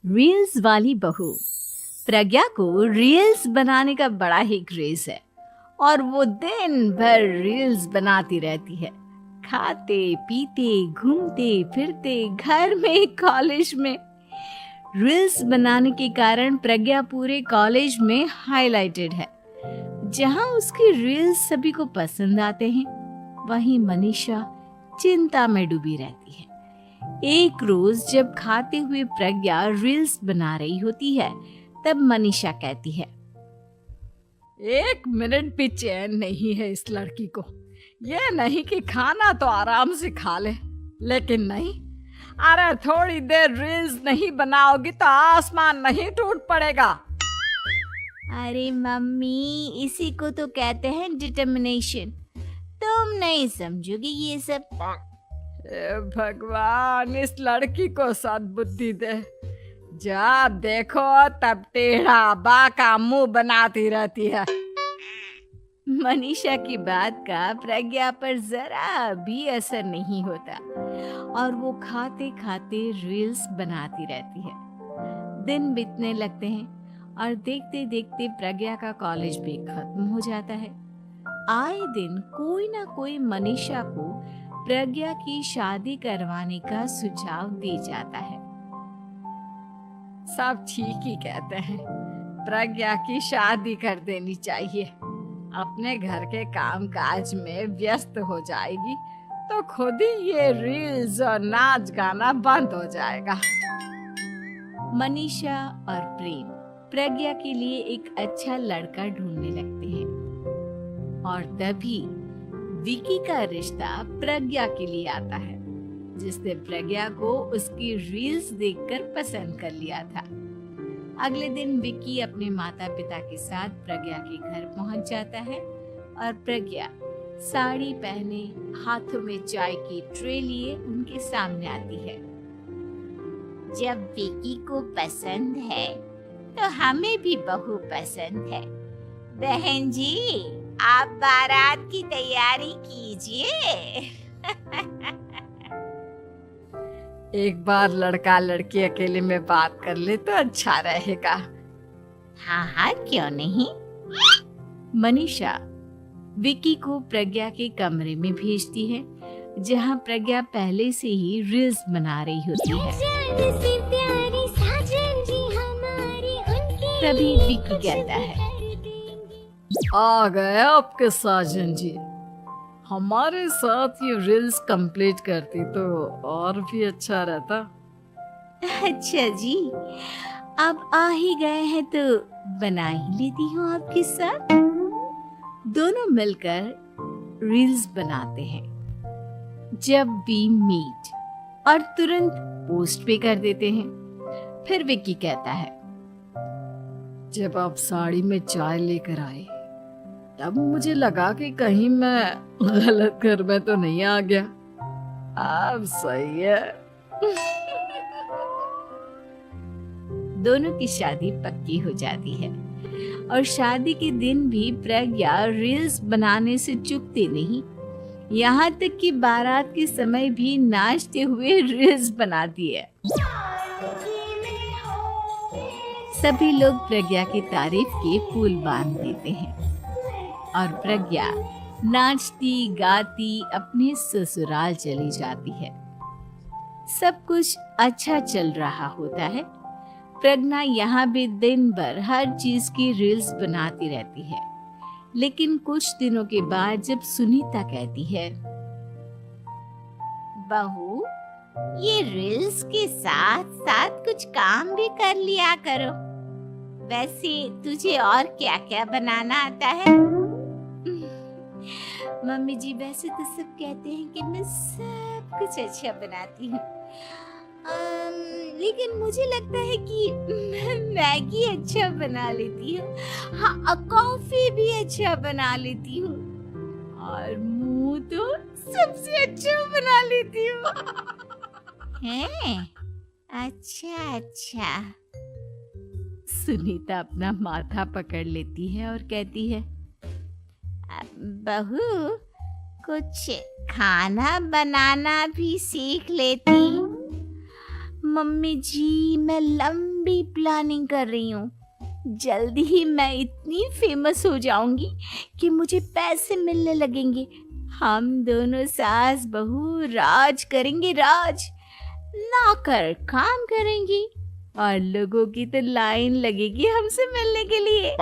Reels वाली बहू। प्रज्ञा को रील्स बनाने का बड़ा ही क्रेज है और वो दिन भर रील्स बनाती रहती है। खाते पीते घूमते फिरते घर में कॉलेज में रील्स बनाने के कारण प्रज्ञा पूरे कॉलेज में हाईलाइटेड है। जहां उसकी रील्स सभी को पसंद आते हैं, वहीं मनीषा चिंता में डूबी रहती है। एक रोज जब खाते हुए प्रज्ञा रील्स बना रही होती है, तब मनीषा कहती है, 1 मिनट भी चैन नहीं है इस लड़की को। ये नहीं कि खाना तो आराम से खा ले, लेकिन नहीं, अरे थोड़ी देर रील्स नहीं बनाओगी तो आसमान नहीं टूट पड़ेगा। अरे मम्मी, इसी को तो कहते हैं डिटर्मिनेशन। तुम नहीं समझोगी ये सब। हे भगवान, इस लड़की को सद्बुद्धि दे। जब देखो तब टेढ़ा बाका मुंह बनाती रहती है। मनीषा की बात का प्रज्ञा पर जरा भी असर नहीं होता और वो खाते खाते रील्स बनाती रहती है। दिन बीतने लगते हैं और देखते देखते प्रज्ञा का कॉलेज भी खत्म हो जाता है। आए दिन कोई ना कोई मनीषा को प्रज्ञा की शादी करवाने का सुझाव दे जाता है। सब ठीक ही कहते हैं, प्रज्ञा की शादी कर देनी चाहिए। अपने घर के कामकाज में व्यस्त हो जाएगी तो खुद ही ये रील्स और नाच गाना बंद हो जाएगा। मनीषा और प्रेम प्रज्ञा के लिए एक अच्छा लड़का ढूंढने लगते हैं और तभी विकी का रिश्ता प्रज्ञा के लिए आता है, जिसने प्रज्ञा को उसकी रील्स देखकर पसंद कर लिया था। अगले दिन विकी अपने माता पिता के साथ प्रज्ञा के घर पहुंच जाता है और प्रज्ञा साड़ी पहने हाथों में चाय की ट्रे लिए उनके सामने आती है। जब विकी को पसंद है तो हमें भी बहू पसंद है। बहन जी, आप बारात की तैयारी कीजिए। एक बार लड़का लड़की अकेले में बात कर ले तो अच्छा रहेगा। हाँ हाँ, क्यों नहीं। मनीषा विकी को प्रज्ञा के कमरे में भेजती है, जहां प्रज्ञा पहले से ही रील्स बना रही होती है। तभी विकी कहता है, आ गए आपके साजन जी। हमारे साथ ये रील्स कंप्लीट करती तो और भी अच्छा रहता। अच्छा जी, अब आ ही गए हैं तो बना ही लेती हूँ आपके साथ। दोनों मिलकर रील्स बनाते हैं। जब वी मीट और तुरंत पोस्ट भी कर देते हैं। फिर विक्की कहता है, जब आप साड़ी में चाय लेकर आए तब मुझे लगा कि कहीं मैं गलत घर में तो नहीं आ गया। अब सही है। दोनों की शादी पक्की हो जाती है और शादी के दिन भी प्रज्ञा रील्स बनाने से चूकती नहीं। यहाँ तक कि बारात के समय भी नाचते हुए रील्स बनाती है। सभी लोग प्रज्ञा की तारीफ के पुल बांध देते हैं और प्रज्ञा नाचती गाती अपने ससुराल चली जाती है। सब कुछ अच्छा चल रहा होता है। प्रज्ञा यहाँ भी दिन भर हर चीज की रील्स बनाती रहती है। लेकिन कुछ दिनों के बाद जब सुनीता कहती है, बहू, ये रील्स के साथ साथ कुछ काम भी कर लिया करो। वैसे तुझे और क्या क्या बनाना आता है? मम्मी जी, वैसे तो सब कहते हैं कि मैं सब कुछ अच्छा बनाती हूँ, लेकिन मुझे लगता है कि मैं मैगी अच्छा बना लेती हूँ। हाँ, कॉफी भी अच्छा बना लेती हूँ और मुंह तो सबसे अच्छा बना लेती हूँ। हैं? अच्छा अच्छा। सुनीता अपना माथा पकड़ लेती है और कहती है, बहू, कुछ खाना बनाना भी सीख लेती। मम्मी जी, मैं लंबे लंबी प्लानिंग कर रही हूँ। जल्दी ही मैं इतनी फेमस हो जाऊंगी कि मुझे पैसे मिलने लगेंगे। हम दोनों सास बहू राज करेंगे, राज। नौकर काम करेंगी और लोगों की तो लाइन लगेगी हमसे मिलने के लिए।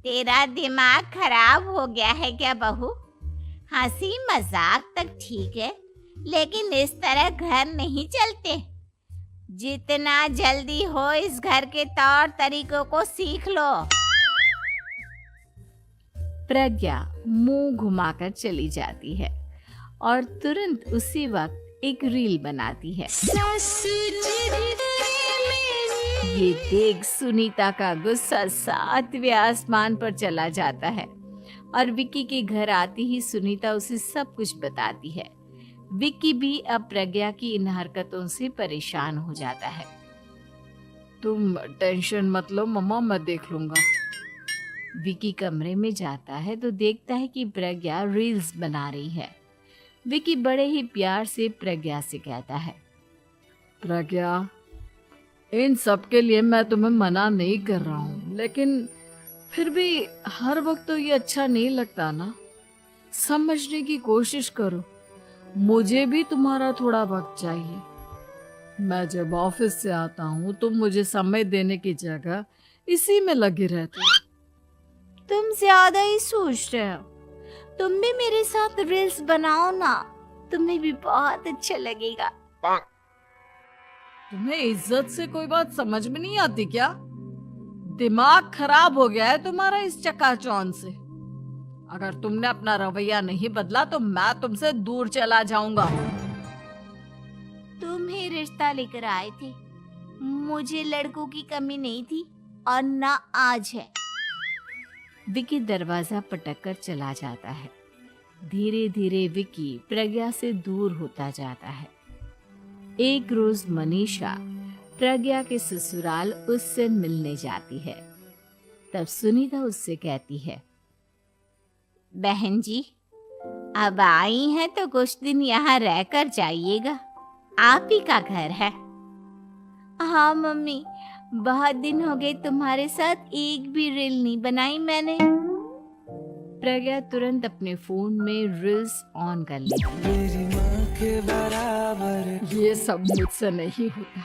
तेरा दिमाग खराब हो गया है क्या बहू? हंसी मजाक तक ठीक है, लेकिन इस तरह घर नहीं चलते। जितना जल्दी हो इस घर के तौर तरीकों को सीख लो। प्रज्ञा मुंह घुमाकर चली जाती है और तुरंत उसी वक्त एक रील बनाती है। ये देख सुनीता का गुस्सा 7वें आसमान पर चला जाता है और विक्की के घर आती ही सुनीता उसे सब कुछ बताती है। विक्की भी अब प्रज्ञा की इन हरकतों से परेशान हो जाता है। तुम टेंशन मत लो मम्मा, मैं देख लूंगा। विक्की कमरे में जाता है तो देखता है कि प्रज्ञा रील्स बना रही है। विक्की बड़े ही प्यार से प्रज्ञा से कहता है, प्रज्ञा, इन सब के लिए मैं तुम्हें मना नहीं कर रहा हूँ, लेकिन फिर भी हर वक्त तो ये अच्छा नहीं लगता ना। समझने की कोशिश करो, मुझे भी तुम्हारा थोड़ा वक्त चाहिए। मैं जब ऑफिस से आता हूँ तो मुझे समय देने की जगह इसी में लगे रहते हो। तुम ज्यादा ही सोच रहे हो। तुम भी मेरे साथ रील्स बनाओ ना, तुम्हें भी बहुत अच्छा लगेगा। तुम्हें इज्जत से कोई बात समझ में नहीं आती क्या? दिमाग खराब हो गया है तुम्हारा इस चकाचौंध से। अगर तुमने अपना रवैया नहीं बदला तो मैं तुमसे दूर चला जाऊंगा। तुम ही रिश्ता लेकर आए थे, मुझे लड़कों की कमी नहीं थी और ना आज है। विक्की दरवाजा पटक कर चला जाता है। धीरे धीरे विक्की प्रज्ञा से दूर होता जाता है। एक रोज मनीषा प्रज्ञा के ससुराल उससे मिलने जाती है। तब सुनीता उससे कहती है, बहन जी, अब आई हैं तो कुछ दिन यहाँ रहकर जाइएगा, आप ही का घर है। हाँ मम्मी, बहुत दिन हो गए तुम्हारे साथ एक भी रील नहीं बनाई मैंने। प्रज्ञा तुरंत अपने फोन में रील्स ऑन कर लेती है। ये सब मुझसे नहीं होता।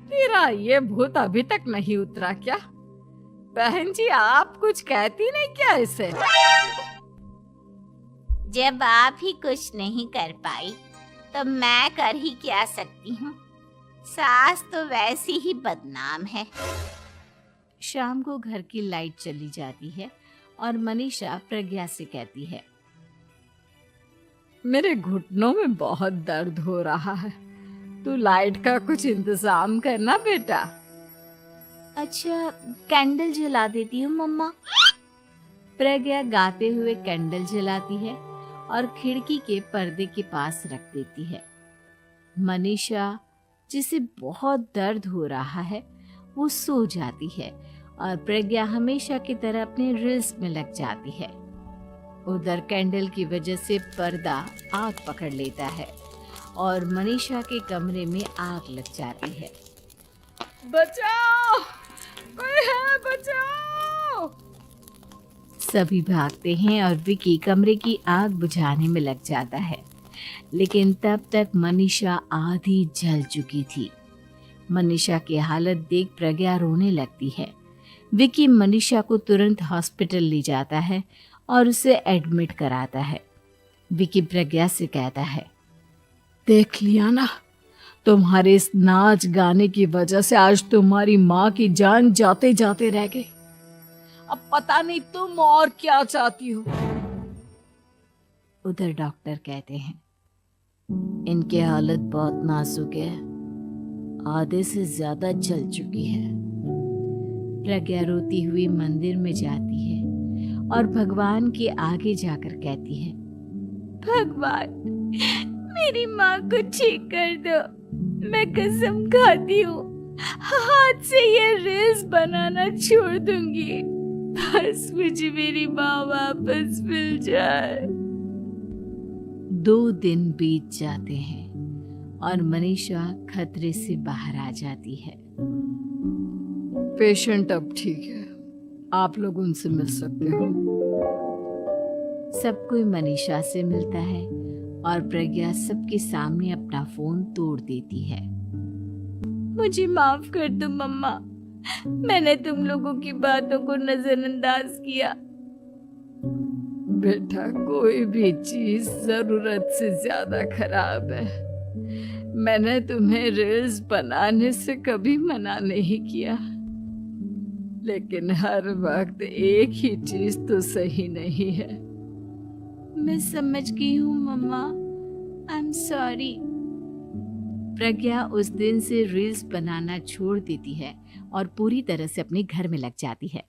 तेरा ये भूत अभी तक नहीं उतरा क्या? बहन जी, आप कुछ कहती नहीं क्या इसे? जब आप ही कुछ नहीं कर पाई तो मैं कर ही क्या सकती हूँ। सास तो वैसी ही बदनाम है। शाम को घर की लाइट चली जाती है और मनीषा प्रज्ञा से कहती है, मेरे घुटनों में बहुत दर्द हो रहा है, तू लाइट का कुछ इंतजाम करना बेटा। अच्छा, कैंडल जला देती हूँ मम्मा। प्रज्ञा गाते हुए कैंडल जलाती है और खिड़की के पर्दे के पास रख देती है। मनीषा, जिसे बहुत दर्द हो रहा है, वो सो जाती है और प्रज्ञा हमेशा की तरह अपने रील्स में लग जाती है। उधर कैंडल की वजह से पर्दा आग पकड़ लेता है और मनीषा के कमरे में आग लग जाती है। बचाओ, कोई है, बचाओ। सभी भागते हैं और विक्की कमरे की आग बुझाने में लग जाता है, लेकिन तब तक मनीषा आधी जल चुकी थी। मनीषा की हालत देख प्रज्ञा रोने लगती है। विक्की मनीषा को तुरंत हॉस्पिटल ले जाता है और उसे एडमिट कराता है। विक्की प्रज्ञा से कहता है, देख लिया ना, तुम्हारे इस नाच गाने की वजह से आज तुम्हारी माँ की जान जाते जाते रह गई। अब पता नहीं तुम और क्या चाहती हो। उधर डॉक्टर कहते हैं, इनकी हालत बहुत नाजुक है, आधे से ज्यादा जल चुकी है। प्रज्ञा रोती हुई मंदिर में जाती है और भगवान के आगे जाकर कहती है, भगवान, मेरी माँ को ठीक कर दो। मैं कसम खाती हूँ हाथ से ये रील्स बनाना छोड़ दूंगी। बस मुझे मेरी माँ वापस मिल जाए। 2 दिन बीत जाते हैं और मनीषा खतरे से बाहर आ जाती है। पेशेंट अब ठीक है, आप लोग उनसे मिल सकते हो। सब कोई मनीषा से मिलता है और प्रज्ञा सबके सामने अपना फोन तोड़ देती है। मुझे माफ कर दो मम्मा, मैंने तुम लोगों की बातों को नजरअंदाज किया। बेटा, कोई भी चीज जरूरत से ज्यादा खराब है। मैंने तुम्हें रील्स बनाने से कभी मना नहीं किया, लेकिन हर वक्त एक ही चीज तो सही नहीं है। मैं समझ गई हूँ मम्मा, आई एम सॉरी। प्रज्ञा उस दिन से रील्स बनाना छोड़ देती है और पूरी तरह से अपने घर में लग जाती है।